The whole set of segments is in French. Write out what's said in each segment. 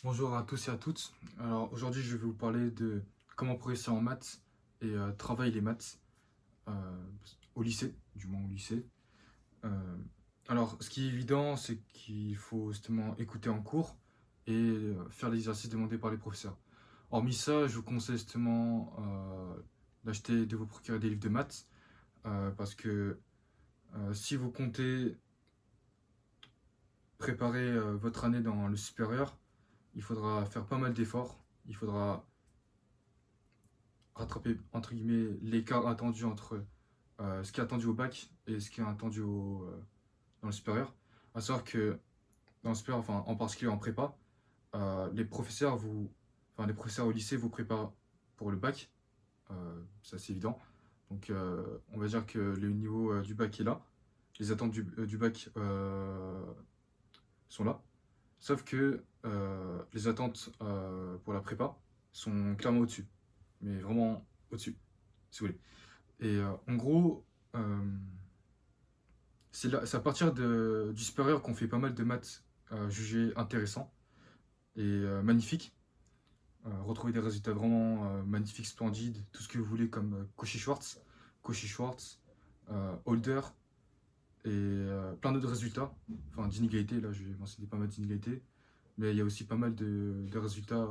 Bonjour à tous et à toutes. Alors aujourd'hui, je vais vous parler de comment progresser en maths et travailler les maths euh, au lycée, du moins au lycée. Euh, alors, ce qui est évident, c'est qu'il faut justement écouter en cours et faire les exercices demandés par les professeurs. Hormis ça, je vous conseille justement d'acheter, de vous procurer des livres de maths parce que si vous comptez préparer votre année dans le supérieur, il faudra faire pas mal d'efforts. Il faudra rattraper entre guillemets l'écart attendu entre ce qui est attendu au bac et ce qui est attendu dans le supérieur. À savoir que dans le supérieur, enfin en particulier en prépa, les professeurs au lycée vous préparent pour le bac, c'est assez évident. Donc on va dire que le niveau du bac est là, les attentes du bac sont là, sauf que les attentes pour la prépa sont clairement au-dessus, mais vraiment au-dessus, si vous voulez. Et en gros, euh, c'est à partir du supérieur qu'on fait pas mal de maths jugés intéressants et magnifiques. Retrouver des résultats vraiment magnifiques, splendides, tout ce que vous voulez comme Cauchy-Schwarz, Holder et plein d'autres résultats. Enfin, d'inégalités, là je vais mentionner pas mal d'inégalités. Mais il y a aussi pas mal de résultats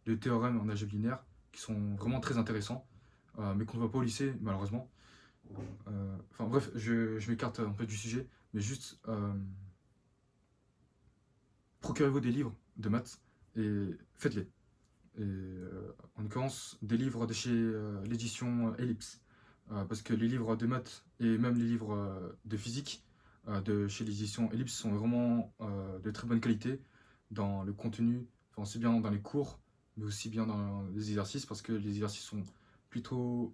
de théorèmes en algèbre linéaire qui sont vraiment très intéressants, mais qu'on ne voit pas au lycée, malheureusement. Enfin bref, je m'écarte un peu du sujet, mais juste procurez-vous des livres de maths et faites-les. Et en l'occurrence, des livres de chez l'édition Ellipse. Parce que les livres de maths et même les livres de physique de chez l'édition Ellipse sont vraiment de très bonne qualité dans le contenu, enfin, aussi bien dans les cours, mais aussi bien dans les exercices, parce que les exercices sont plutôt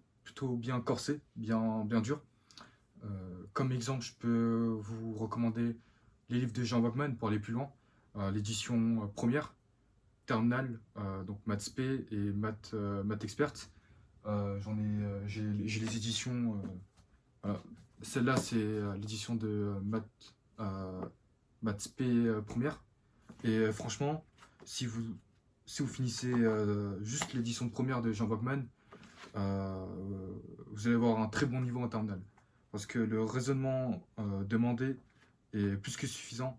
bien corsés, bien durs. Comme exemple, je peux vous recommander les livres de Jean Wagman pour aller plus loin. L'édition première, terminale, donc Maths P et Maths Expert. J'ai les éditions. Voilà. Celle-là, c'est l'édition de Maths P première. Et franchement, si vous, si vous finissez juste l'édition première de Jean Wagman, euh, vous allez avoir un très bon niveau en terminale. Parce que le raisonnement demandé est plus que suffisant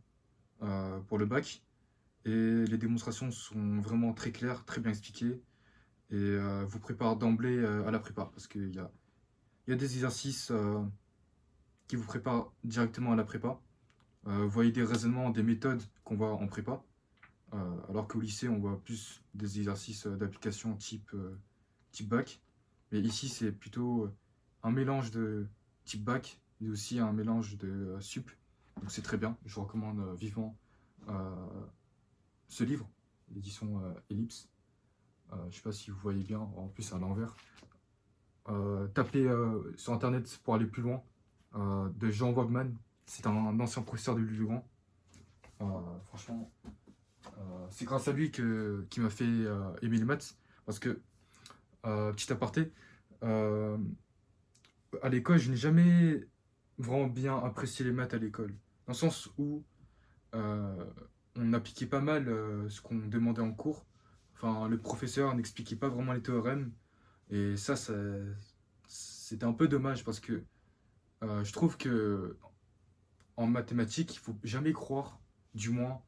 pour le bac. Et les démonstrations sont vraiment très claires, très bien expliquées. Et vous prépare d'emblée à la prépa. Parce il y a des exercices qui vous préparent directement à la prépa. Vous voyez des raisonnements, des méthodes qu'on voit en prépa. Alors qu'au lycée, on voit plus des exercices d'application type bac. Mais ici, c'est plutôt un mélange de type bac, mais aussi un mélange de sup. Donc c'est très bien. Je recommande vivement euh, ce livre, l'édition Ellipse. Je ne sais pas si vous voyez bien, en plus à l'envers. Tapez sur internet pour aller plus loin de Jean Wagman. C'est un ancien professeur de Louis-le-Grand. Euh, Franchement, c'est grâce à lui qui m'a fait aimer les maths. Parce que, petit aparté, euh, à l'école, je n'ai jamais vraiment bien apprécié les maths à l'école. Dans le sens où euh, on appliquait pas mal ce qu'on demandait en cours. Enfin, le professeur n'expliquait pas vraiment les théorèmes. Et c'était un peu dommage parce que je trouve que en mathématiques, il faut jamais croire, du moins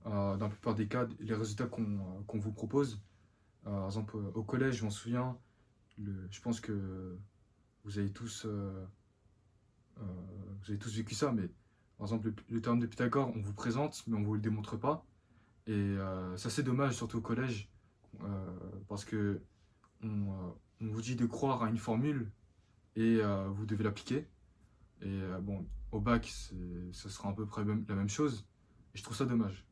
dans la plupart des cas, les résultats qu'on vous propose. Par exemple, au collège, je m'en souviens, je pense que vous avez tous, euh, euh, vous avez tous vécu ça, mais par exemple, le théorème de Pythagore, on vous présente, mais on ne vous le démontre pas. Et ça, c'est dommage, surtout au collège, parce que on vous dit de croire à une formule et vous devez l'appliquer. Et bon, au bac, ça sera à peu près la même chose. Et je trouve ça dommage.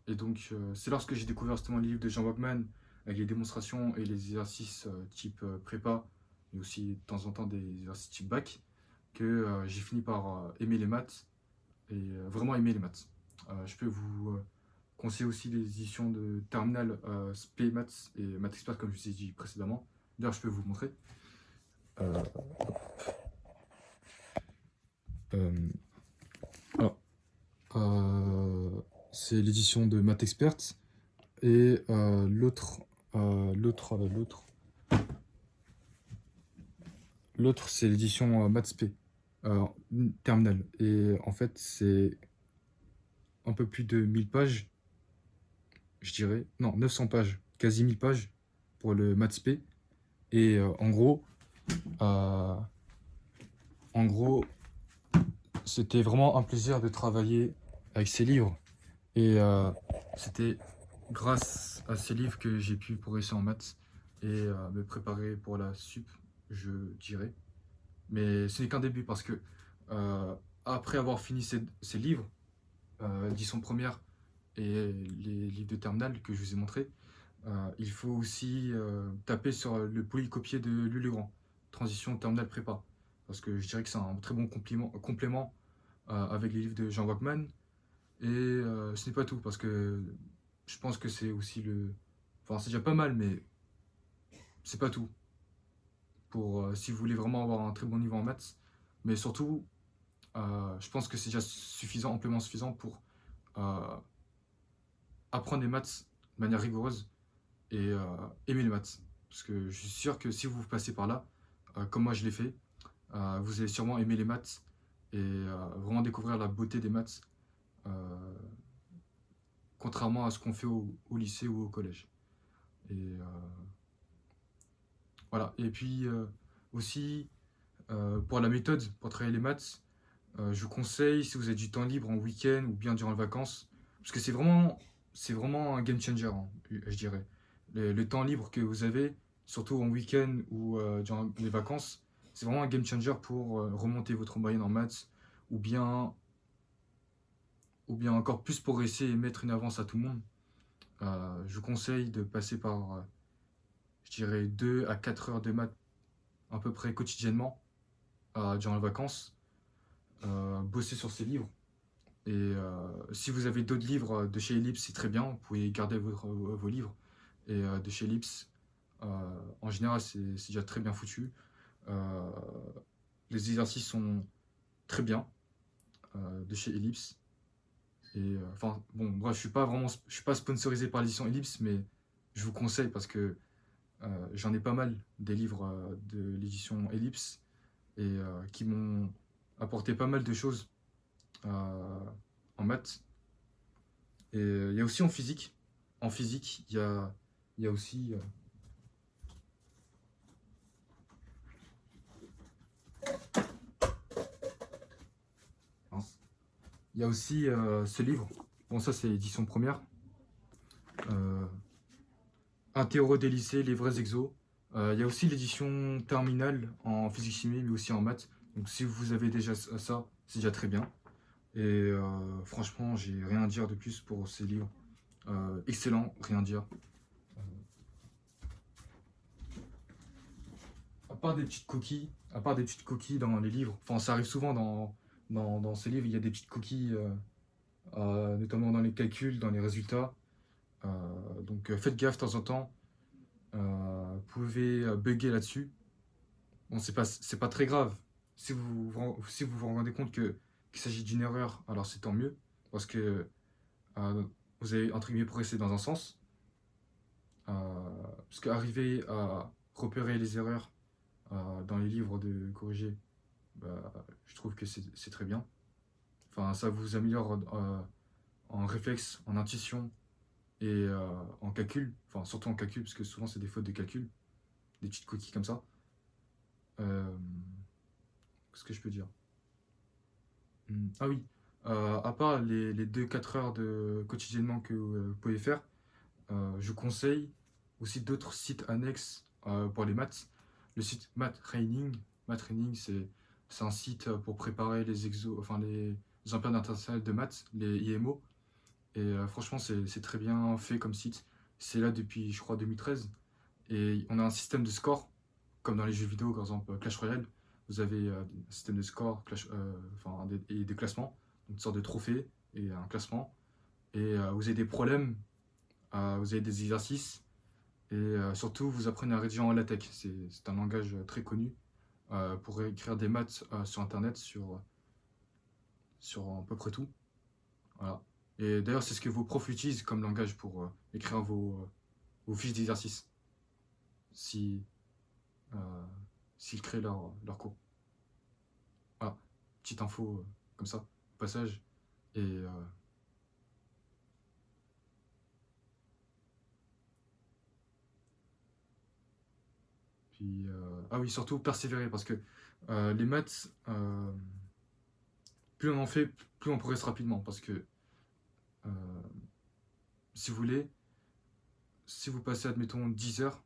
Et donc, c'est lorsque j'ai découvert justement le livre de Jean Wagman, avec les démonstrations et les exercices type prépa, mais aussi de temps en temps des exercices type bac, que j'ai fini par aimer les maths et vraiment aimer les maths. Je peux vous conseiller aussi les éditions de Terminal SP Maths et Maths Expert, comme je vous ai dit précédemment. D'ailleurs, je peux vous montrer. Euh, euh, alors, c'est l'édition de Maths Expert Et l'autre, c'est l'édition MathsP, terminale. Et en fait, c'est un peu plus de 1000 pages, je dirais. Non, 900 pages, quasi 1000 pages pour le MathsP. Et euh, en gros, c'était vraiment un plaisir de travailler avec ces livres. Et c'était grâce à ces livres que j'ai pu progresser en maths et me préparer pour la sup, je dirais. Mais ce n'est qu'un début parce que euh, après avoir fini ces livres, édition première et les livres de terminale que je vous ai montrés, il faut aussi taper sur le polycopier de Lulugrand, transition terminale prépa. Parce que je dirais que c'est un très bon complément avec les livres de Jean Wachman. Et ce n'est pas tout, parce que je pense que c'est aussi le... Enfin, c'est déjà pas mal, mais c'est pas tout. Pour si vous voulez vraiment avoir un très bon niveau en maths. Mais surtout, je pense que c'est déjà suffisant, amplement suffisant pour euh, apprendre les maths de manière rigoureuse et aimer les maths. Parce que je suis sûr que si vous passez par là, comme moi je l'ai fait, vous allez sûrement aimer les maths et vraiment découvrir la beauté des maths, contrairement à ce qu'on fait au lycée ou au collège. Et voilà. Et puis aussi, pour la méthode, pour travailler les maths, je vous conseille, si vous avez du temps libre en week-end ou bien durant les vacances, parce que c'est vraiment un game changer, hein, je dirais. Le temps libre que vous avez, surtout en week-end ou durant les vacances, c'est vraiment un game changer pour remonter votre moyenne en maths, ou bien, ou bien encore plus progresser et mettre une avance à tout le monde. Je vous conseille de passer par, je dirais, 2 à 4 heures de maths à peu près quotidiennement durant les vacances, bosser sur ces livres. Et si vous avez d'autres livres de chez Ellipse, c'est très bien, vous pouvez garder vos livres. Et de chez Ellipse, en général, c'est déjà très bien foutu. Euh, les exercices sont très bien de chez Ellipse. Et enfin, bon, bref, je suis pas sponsorisé par l'édition Ellipse, mais je vous conseille parce que j'en ai pas mal des livres de l'édition Ellipse et qui m'ont apporté pas mal de choses en maths. Et il y a aussi en physique. En physique, il y a aussi. Mince. Il y a aussi ce livre. Bon, ça, c'est édition première. Euh, Un théorème des lycées, les vrais exos. Il y a aussi l'édition terminale en physique-chimie, mais aussi en maths. Donc, si vous avez déjà ça, c'est déjà très bien. Et franchement, j'ai rien à dire de plus pour ces livres. Excellent, rien à dire. À part des petites coquilles dans les livres, enfin ça arrive souvent dans ces livres, il y a des petites coquilles, notamment dans les calculs, dans les résultats. Donc faites gaffe de temps en temps, vous pouvez bugger là-dessus. Bon, c'est pas très grave. Si vous vous rendez compte qu'il s'agit d'une erreur, alors c'est tant mieux, parce que vous avez entre guillemets progressé dans un sens. Parce qu'arriver à repérer les erreurs dans les livres de corriger, bah, je trouve que c'est très bien. Enfin, ça vous améliore en réflexe, en intuition et en calcul. Enfin, surtout en calcul, parce que souvent c'est des fautes de calcul, des petites coquilles comme ça. Euh, Qu'est-ce que je peux dire? Ah oui, à part les 2-4 heures quotidiennement que vous pouvez faire, je vous conseille aussi d'autres sites annexes pour les maths. Le site Math Training. Math Training, c'est un site pour préparer les exos, enfin les Olympiades internationales de maths, les IMO. Et franchement, c'est très bien fait comme site. C'est là depuis, je crois, 2013. Et on a un système de score, comme dans les jeux vidéo, par exemple Clash Royale. Vous avez un système de score, enfin, et des classements, une sorte de trophée et un classement. Et vous avez des problèmes, vous avez des exercices, et surtout, vous apprenez à rédiger en LaTeX. C'est un langage très connu pour écrire des maths sur Internet, sur à peu près tout. Voilà. Et d'ailleurs, c'est ce que vos profs utilisent comme langage pour écrire vos fiches d'exercice, si, euh, s'ils créent leur cours. Voilà, petite info comme ça, au passage. Et puis, ah oui, surtout persévérer, parce que les maths, plus on en fait, plus on progresse rapidement. Parce que, euh, si vous voulez, si vous passez, admettons, 10 heures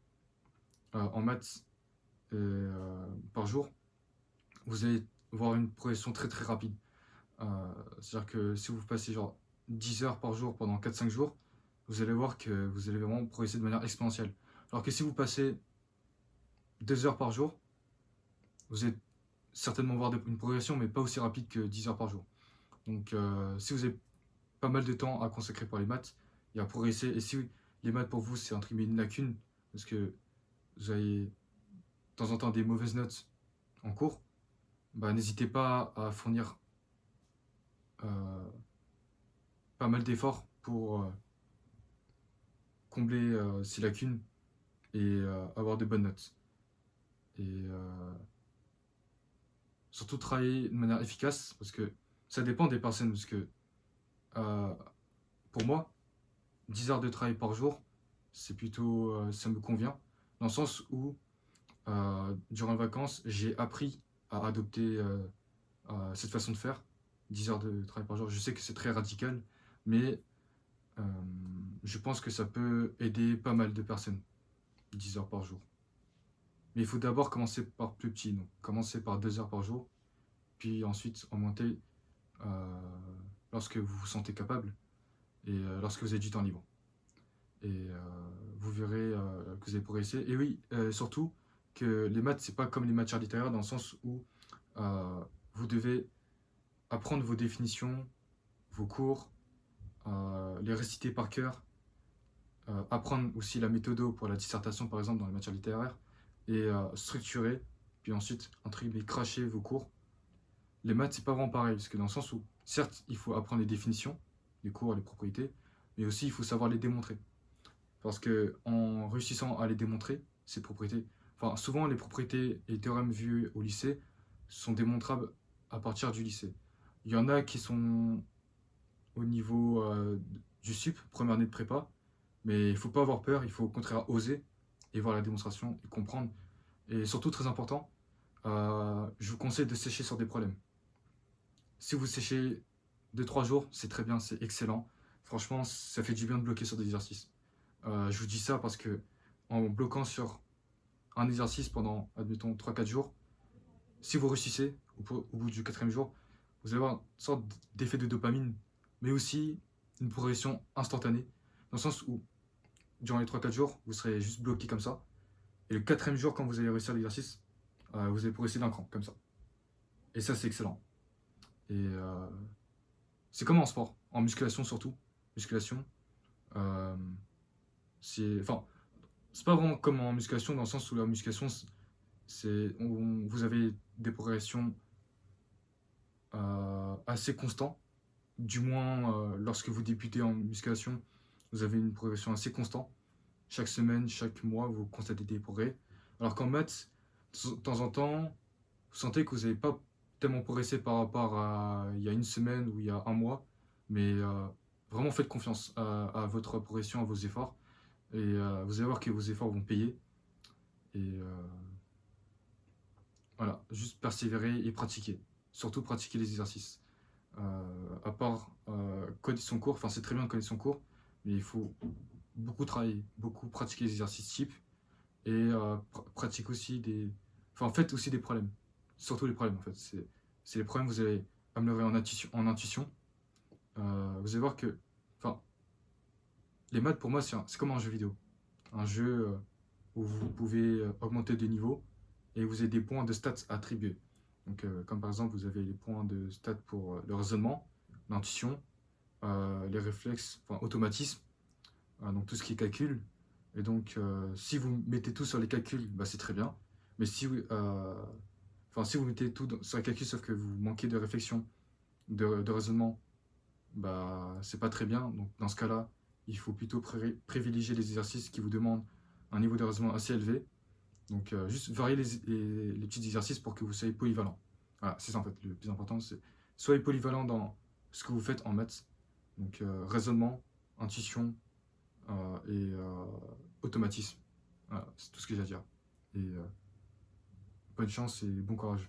en maths par jour, vous allez voir une progression très très rapide. C'est-à-dire que si vous passez genre 10 heures par jour pendant 4-5 jours, vous allez voir que vous allez vraiment progresser de manière exponentielle. Alors que si vous passez 2 heures par jour, vous allez certainement voir une progression, mais pas aussi rapide que 10 heures par jour. Donc si vous avez pas mal de temps à consacrer pour les maths, il y a progresser. Et si les maths pour vous c'est entre guillemets une lacune, parce que vous avez de temps en temps des mauvaises notes en cours, bah, n'hésitez pas à fournir euh, pas mal d'efforts pour combler ces lacunes et avoir de bonnes notes. Et surtout travailler de manière efficace, parce que ça dépend des personnes, parce que euh, pour moi, 10 heures de travail par jour, c'est plutôt, ça me convient, dans le sens où durant les vacances, j'ai appris à adopter cette façon de faire, 10 heures de travail par jour. Je sais que c'est très radical, mais euh, je pense que ça peut aider pas mal de personnes, 10 heures par jour. Mais il faut d'abord commencer par plus petit, donc commencer par 2 heures par jour, puis ensuite augmenter euh, lorsque vous vous sentez capable et lorsque vous avez du temps libre. Et vous verrez que vous allez progresser. Et oui, surtout que les maths, c'est pas comme les matières littéraires dans le sens où vous devez apprendre vos définitions, vos cours, les réciter par cœur, apprendre aussi la méthode pour la dissertation par exemple dans les matières littéraires et structurer, puis ensuite entre guillemets cracher vos cours. Les maths, c'est pas vraiment pareil, parce que dans le sens où certes il faut apprendre les définitions, les cours, les propriétés, mais aussi il faut savoir les démontrer. Parce que en réussissant à les démontrer, ces propriétés, enfin souvent les propriétés et théorèmes vus au lycée sont démontrables à partir du lycée. Il y en a qui sont au niveau du sup, première année de prépa, mais il ne faut pas avoir peur, il faut au contraire oser et voir la démonstration et comprendre. Et surtout très important, je vous conseille de sécher sur des problèmes. Si vous séchez 2-3 jours, c'est très bien, c'est excellent. Franchement, ça fait du bien de bloquer sur des exercices. Je vous dis ça parce que en bloquant sur un exercice pendant, admettons, 3-4 jours, si vous réussissez, au bout du quatrième jour, vous allez avoir une sorte d'effet de dopamine, mais aussi une progression instantanée, dans le sens où, durant les 3-4 jours, vous serez juste bloqué comme ça, et le quatrième jour, quand vous allez réussir l'exercice, vous allez progresser d'un cran, comme ça. Et ça, c'est excellent. Et c'est comme en sport, en musculation surtout. Musculation, euh, enfin, c'est pas vraiment comme en musculation dans le sens où la musculation, vous avez des progressions assez constantes. Du moins, lorsque vous débutez en musculation, vous avez une progression assez constante. Chaque semaine, chaque mois, vous constatez des progrès. Alors qu'en maths, de temps en temps, vous sentez que vous n'avez pas tellement progressé par rapport à il y a une semaine ou il y a un mois. Mais vraiment, faites confiance à votre progression, à vos efforts. Et vous allez voir que vos efforts vont payer. Et voilà, juste persévérer et pratiquer. Surtout pratiquer les exercices. À part connaître son cours, enfin c'est très bien de connaître son cours, mais il faut beaucoup travailler, beaucoup pratiquer les exercices types et pratiquer aussi des. Enfin, faites aussi des problèmes. Surtout les problèmes en fait. C'est les problèmes que vous allez améliorer en intuition. Vous allez voir que. Enfin, les maths pour moi c'est comme un jeu vidéo. Un jeu où vous pouvez augmenter de niveau et vous avez des points de stats à attribuer. Donc, comme par exemple, vous avez les points de stats pour le raisonnement, l'intuition, les réflexes, enfin automatisme, donc tout ce qui est calcul. Et donc, si vous mettez tout sur les calculs, bah, c'est très bien. Mais si vous mettez tout sur les calculs, sauf que vous manquez de réflexion, de raisonnement bah, c'est pas très bien. Donc dans ce cas-là, il faut plutôt privilégier les exercices qui vous demandent un niveau de raisonnement assez élevé. Donc juste varier les petits exercices pour que vous soyez polyvalent. Voilà, c'est ça en fait le plus important, c'est soyez polyvalent dans ce que vous faites en maths. Donc raisonnement, intuition et automatisme. Voilà, c'est tout ce que j'ai à dire. Et bonne chance et bon courage.